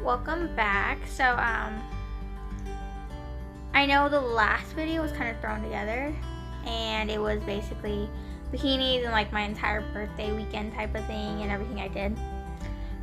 welcome back. I know the last video was kind of thrown together, and it was basically bikinis and like my entire birthday weekend type of thing and everything I did.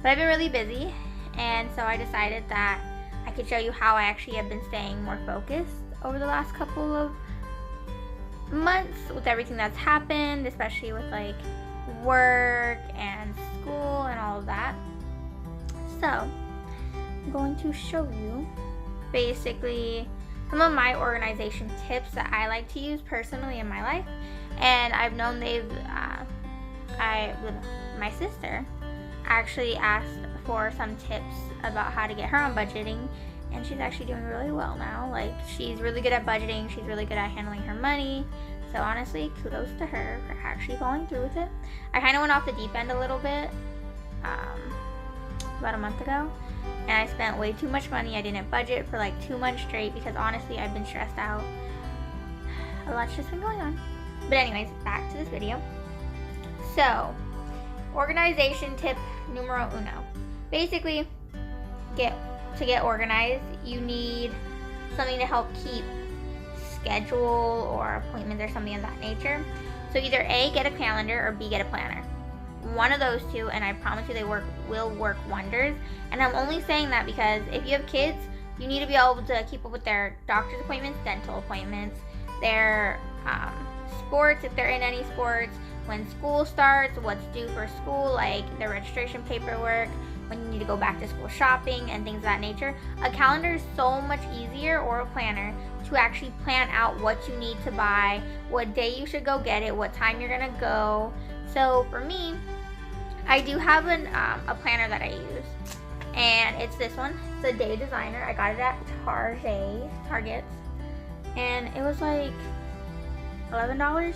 But I've been really busy, and so I decided that I could show you how I actually have been staying more focused over the last couple of months with everything that's happened, especially with like work and school and all of that. So I'm going to show you basically some of my organization tips that I like to use personally in my life, and I've known my sister actually asked for some tips about how to get her on budgeting, and she's actually doing really well now. Like, she's really good at budgeting, she's really good at handling her money. So honestly, kudos to her for actually following through with it. I kind of went off the deep end a little bit about a month ago, and I spent way too much money. I didn't budget for like 2 months straight because honestly I've been stressed out. A lot's just been going on. But anyways, back to this video. So, organization tip numero uno. Basically, to get organized, you need something to help keep schedule or appointments or something of that nature. So either A, get a calendar, or B, get a planner. One of those two, and I promise you they will work wonders. And I'm only saying that because if you have kids, you need to be able to keep up with their doctor's appointments, dental appointments, their sports, if they're in any sports, when school starts, what's due for school, like their registration paperwork, when you need to go back to school shopping and things of that nature. A calendar is so much easier, or a planner, to actually plan out what you need to buy, what day you should go get it, what time you're gonna go. So for me, I do have a planner that I use, and it's this one. It's a Day Designer. I got it at Target, and it was like $11,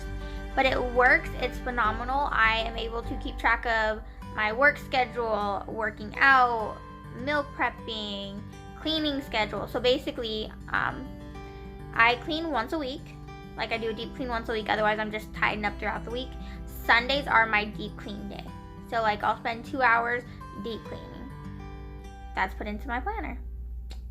but it works. It's phenomenal. I am able to keep track of my work schedule, working out, meal prepping, cleaning schedule. So basically, I clean once a week. Like, I do a deep clean once a week, otherwise I'm just tidying up throughout the week. Sundays are my deep clean day. So like, I'll spend 2 hours deep cleaning. That's put into my planner.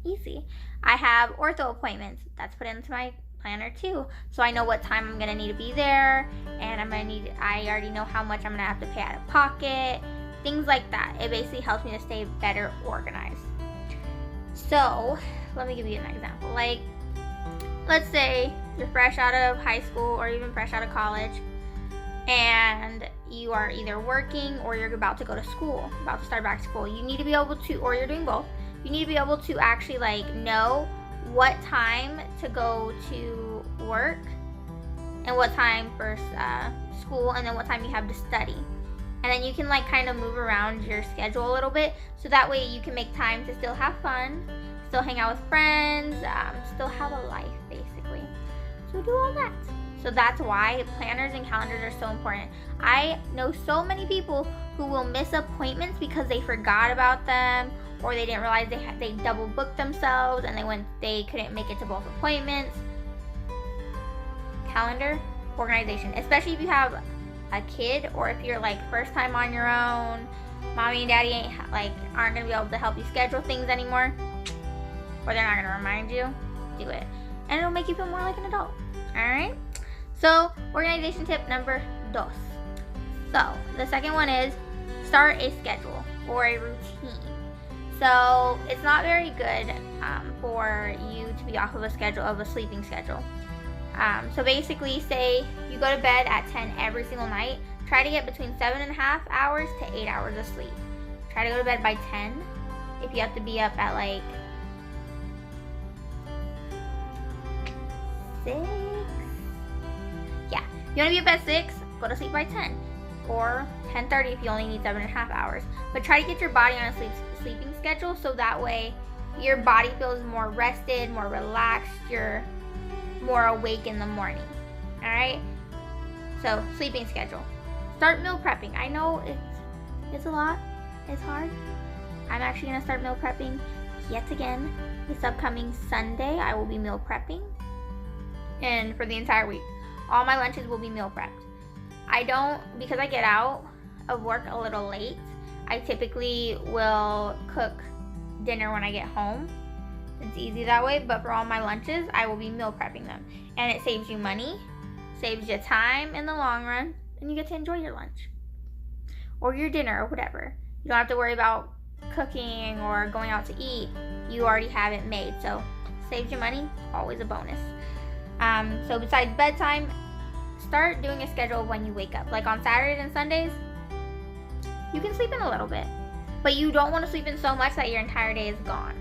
Easy. I have ortho appointments. That's put into my planner too. So I know what time I'm gonna need to be there, and I already know how much I'm gonna have to pay out of pocket. Things like that. It basically helps me to stay better organized. So let me give you an example. Like, let's say you're fresh out of high school or even fresh out of college, and you are either working or you're about to go to school, about to start back to school. You need to be able to, or you're doing both, you need to be able to actually like know what time to go to work and what time for school, and then what time you have to study. And then you can like kind of move around your schedule a little bit, so that way you can make time to still have fun, still hang out with friends, still have a life basically. So do all that. So that's why planners and calendars are so important. I know so many people who will miss appointments because they forgot about them, or they didn't realize they double booked themselves and they couldn't make it to both appointments. Calendar, organization, especially if you have a kid, or if you're like first time on your own, mommy and daddy aren't gonna be able to help you schedule things anymore, or they're not gonna remind you. Do it, and it'll make you feel more like an adult. All right. So, organization tip number dos. So, the second one is start a schedule or a routine. So, it's not very good for you to be off of a sleeping schedule. So basically, say you go to bed at 10 every single night, try to get between 7.5 hours to 8 hours of sleep. Try to go to bed by 10. If you have to be up at like 6. You want to be up at 6, go to sleep by 10, or 10:30 if you only need 7.5 hours. But try to get your body on a sleeping schedule, so that way your body feels more rested, more relaxed, you're more awake in the morning. All right. So sleeping schedule. Start meal prepping. I know it's a lot. It's hard. I'm actually gonna start meal prepping yet again this upcoming Sunday. I will be meal prepping, and for the entire week. All my lunches will be meal prepped. Because I get out of work a little late, I typically will cook dinner when I get home. It's easy that way, but for all my lunches, I will be meal prepping them. And it saves you money, saves you time in the long run, and you get to enjoy your lunch or your dinner or whatever. You don't have to worry about cooking or going out to eat. You already have it made, so saves you money, always a bonus. So besides bedtime, start doing a schedule of when you wake up. Like on Saturdays and Sundays, you can sleep in a little bit, but you don't want to sleep in so much that your entire day is gone.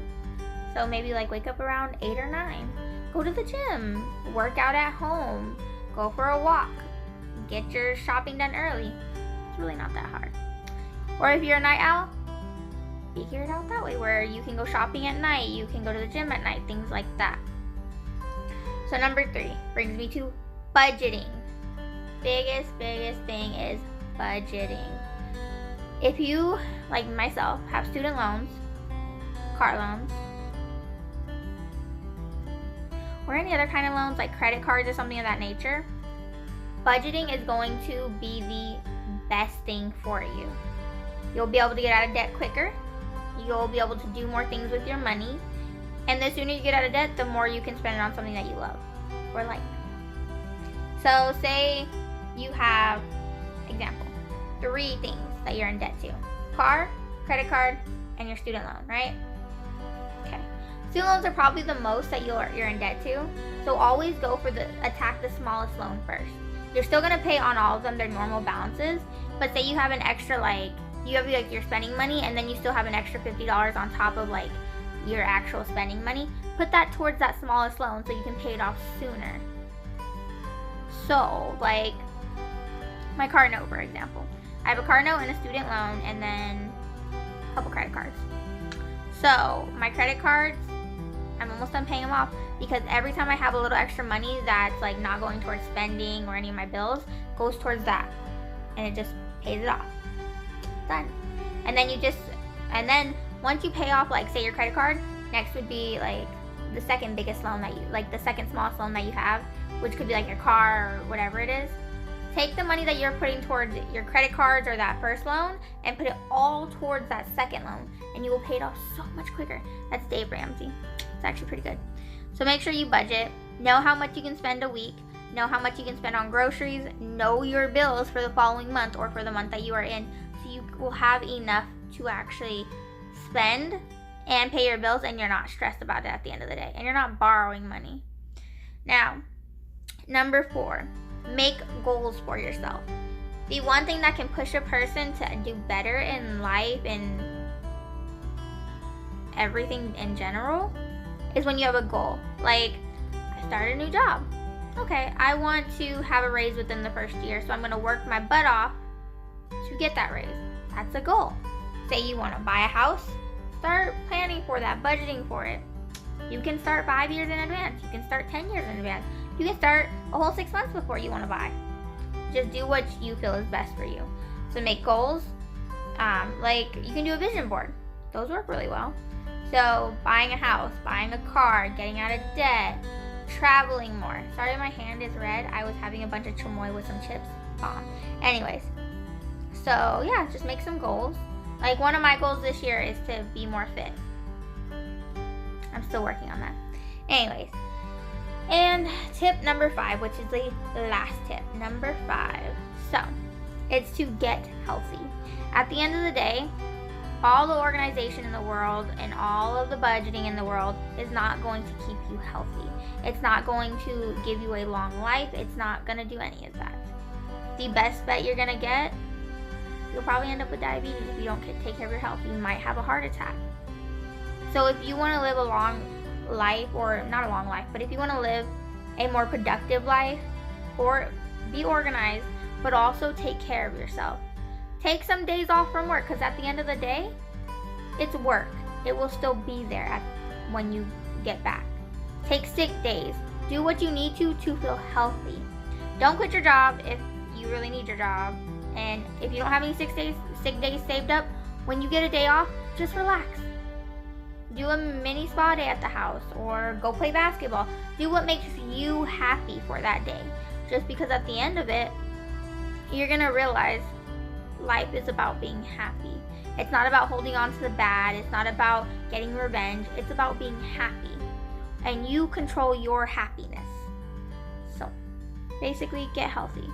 So maybe like wake up around 8 or 9, go to the gym, work out at home, go for a walk, get your shopping done early. It's really not that hard. Or if you're a night owl, figure it out that way, where you can go shopping at night, you can go to the gym at night, things like that. So number 3 brings me to budgeting. Biggest thing is budgeting. If you, like myself, have student loans, car loans, or any other kind of loans like credit cards or something of that nature, budgeting is going to be the best thing for you. You'll be able to get out of debt quicker. You'll be able to do more things with your money. And the sooner you get out of debt, the more you can spend it on something that you love or like. So say you have, example, 3 things that you're in debt to. Car, credit card, and your student loan, right? Okay. Student loans are probably the most that you're in debt to. So always go for attack the smallest loan first. You're still gonna pay on all of them their normal balances, but say you have an extra, like, you have like your spending money and then you still have an extra $50 on top of like your actual spending money, put that towards that smallest loan so you can pay it off sooner. So like my car note, for example. I have a car note and a student loan and then a couple credit cards. So my credit cards, I'm almost done paying them off because every time I have a little extra money that's like not going towards spending or any of my bills, goes towards that. And it just pays it off. Done. And then once you pay off, like say your credit card, next would be like the second biggest loan that you, like the second smallest loan that you have, which could be like your car or whatever it is. Take the money that you're putting towards your credit cards or that first loan and put it all towards that second loan, and you will pay it off so much quicker. That's Dave Ramsey. It's actually pretty good. So make sure you budget. Know how much you can spend a week. Know how much you can spend on groceries. Know your bills for the following month or for the month that you are in, so you will have enough to actually spend and pay your bills, and you're not stressed about it at the end of the day, and you're not borrowing money. Now, number 4, make goals for yourself. The one thing that can push a person to do better in life and everything in general is when you have a goal. Like, I started a new job. Okay, I want to have a raise within the first year, so I'm going to work my butt off to get that raise. That's a goal. Say you want to buy a house, start planning for that, budgeting for it. You can start 5 years in advance. You can start 10 years in advance. You can start a whole 6 months before you want to buy. Just do what you feel is best for you. So make goals. Like you can do a vision board. Those work really well. So buying a house, buying a car, getting out of debt, traveling more. Sorry my hand is red. I was having a bunch of chamoy with some chips. Anyways. So yeah, just make some goals. Like one of my goals this year is to be more fit. I'm still working on that. Anyways. And tip number 5, which is the last tip. Number 5. So, it's to get healthy. At the end of the day, all the organization in the world and all of the budgeting in the world is not going to keep you healthy. It's not going to give you a long life. It's not going to do any of that. The best bet you're going to get, you'll probably end up with diabetes if you don't take care of your health. You might have a heart attack. So if you want to live a long life, or not a long life, but if you want to live a more productive life, or be organized, but also take care of yourself. Take some days off from work, because at the end of the day, it's work. It will still be there when you get back. Take sick days. Do what you need to feel healthy. Don't quit your job if you really need your job. And if you don't have any sick days saved up, when you get a day off, just relax. Do a mini spa day at the house, or go play basketball. Do what makes you happy for that day. Just because at the end of it, you're going to realize life is about being happy. It's not about holding on to the bad. It's not about getting revenge. It's about being happy. And you control your happiness. So, basically, get healthy.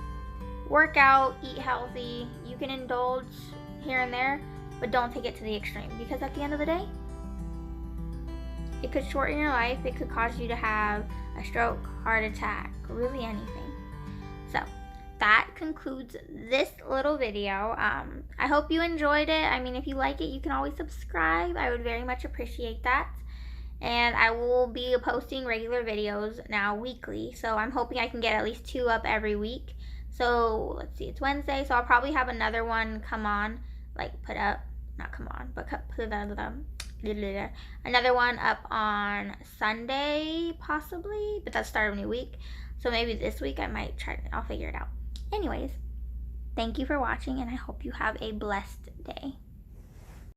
Work out, eat healthy. You can indulge here and there, but don't take it to the extreme. Because at the end of the day, it could shorten your life. It could cause you to have a stroke, heart attack, really anything. So, that concludes this little video. I hope you enjoyed it. I mean, if you like it, you can always subscribe. I would very much appreciate that. And I will be posting regular videos now weekly. So I'm hoping I can get at least 2 up every week. So let's see, it's Wednesday. So I'll probably have another one come on, like put up, not come on, but another one up on Sunday possibly, but that's start of a new week. So maybe this week I might try, I'll figure it out. Anyways, thank you for watching and I hope you have a blessed day.